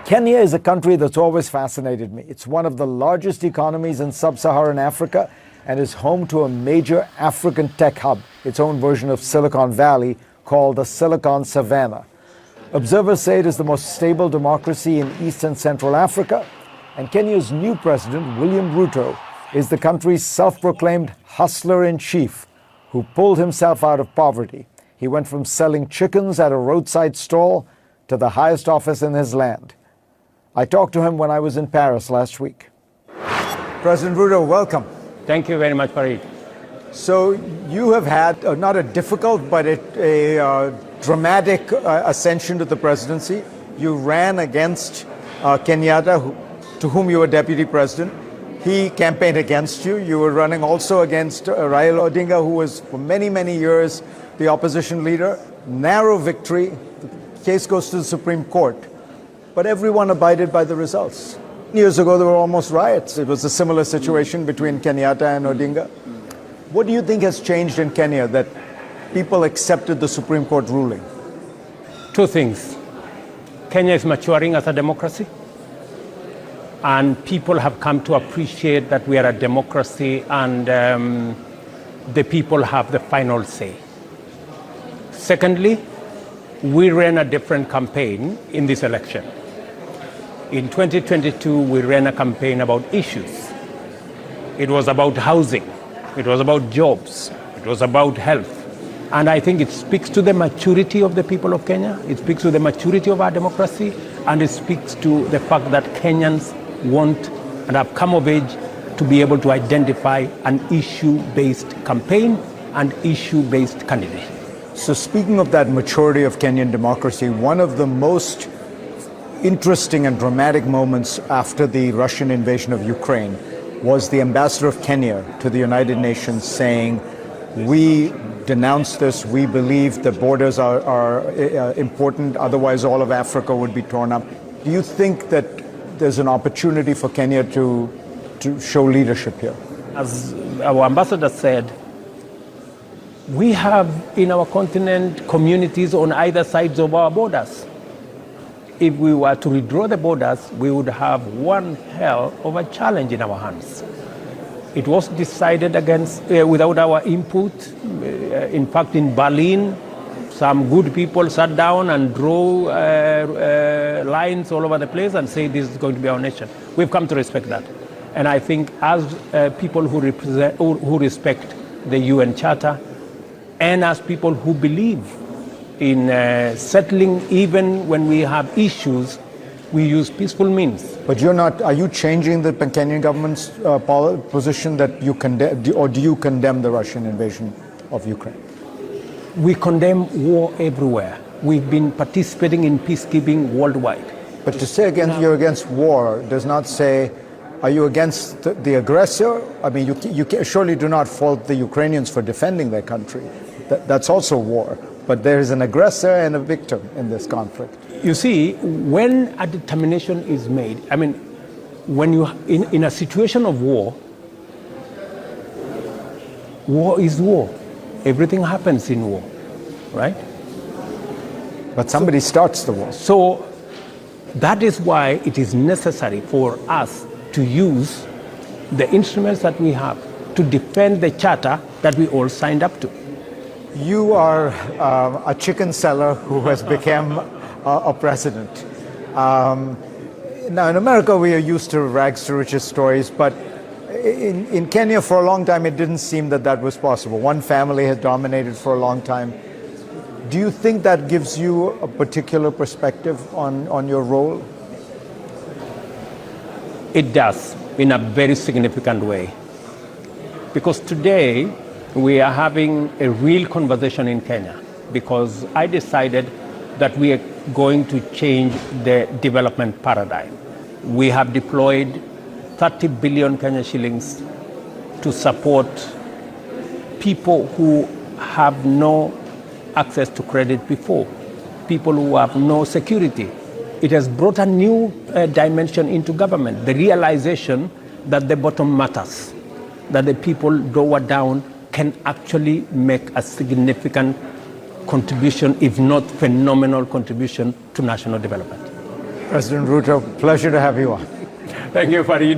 Kenya is a country that's always fascinated me. It's one of the largest economies in sub-Saharan Africa and is home to a major African tech hub, its own version of Silicon Valley, called the Silicon Savannah. Observers say it is the most stable democracy in East and Central Africa, and Kenya's new president, William Ruto, is the country's self-proclaimed hustler-in-chief who pulled himself out of poverty. He went from selling chickens at a roadside stall to the highest office in his land. I talked to him when I was in Paris last week. President Ruto, welcome. Thank you very much, Farid. So you have had not a difficult but a dramatic ascension to the presidency. You ran against Kenyatta, to whom you were deputy president. He campaigned against you. You were running also against Raila Odinga, who was for many, many years the opposition leader. Narrow victory. The case goes to the Supreme Court. But everyone abided by the results. Years ago, there were almost riots. It was a similar situation between Kenyatta and Odinga. What do you think has changed in Kenya that people accepted the Supreme Court ruling? Two things. Kenya is maturing as a democracy, and people have come to appreciate that we are a democracy and the people have the final say. Secondly, we ran a different campaign in this election. In 2022, we ran a campaign about issues. It was about housing. It was about jobs. It was about health. And I think it speaks to the maturity of the people of Kenya. It speaks to the maturity of our democracy. And it speaks to the fact that Kenyans want and have come of age to be able to identify an issue-based campaign and issue-based candidate. So speaking of that maturity of Kenyan democracy, one of the most interesting and dramatic moments after the Russian invasion of Ukraine was the ambassador of Kenya to the United Nations saying, we denounce this, we believe the borders are important, otherwise all of Africa would be torn up. Do you think that there's an opportunity for Kenya to show leadership here? As our ambassador said, we have in our continent communities on either sides of our borders. If we were to redraw the borders, we would have one hell of a challenge in our hands. It was decided against without our input. In fact, in Berlin, some good people sat down and drew lines all over the place and say this is going to be our nation. We've come to respect that. And I think as people who respect the UN Charter, and as people who believe in settling even when we have issues, we use peaceful means. But you're not, are you changing the Kenyan government's position that you condemn, or do you condemn the Russian invasion of Ukraine? We condemn war everywhere. We've been participating in peacekeeping worldwide. But to say you're against war does not say, are you against the aggressor? I mean, you surely do not fault the Ukrainians for defending their country. That's also war. But there is an aggressor and a victim in this conflict. You see, when a determination is made, I mean, when you in a situation of war, war is war. Everything happens in war, right? But somebody starts the war. So that is why it is necessary for us to use the instruments that we have to defend the charter that we all signed up to. You are a chicken seller who has become a president. Now, in America, we are used to rags to riches stories, but in Kenya, for a long time, it didn't seem that was possible. One family has dominated for a long time. Do you think that gives you a particular perspective on your role? It does, in a very significant way. Because today, we are having a real conversation in Kenya, because I decided that we are going to change the development paradigm. We have deployed 30 billion Kenya shillings to support people who have no access to credit before, people who have no security. It has brought a new dimension into government, the realization that the bottom matters, that the people lower down can actually make a significant contribution, if not phenomenal contribution, to national development. President Ruto, pleasure to have you on. Thank you, Farid.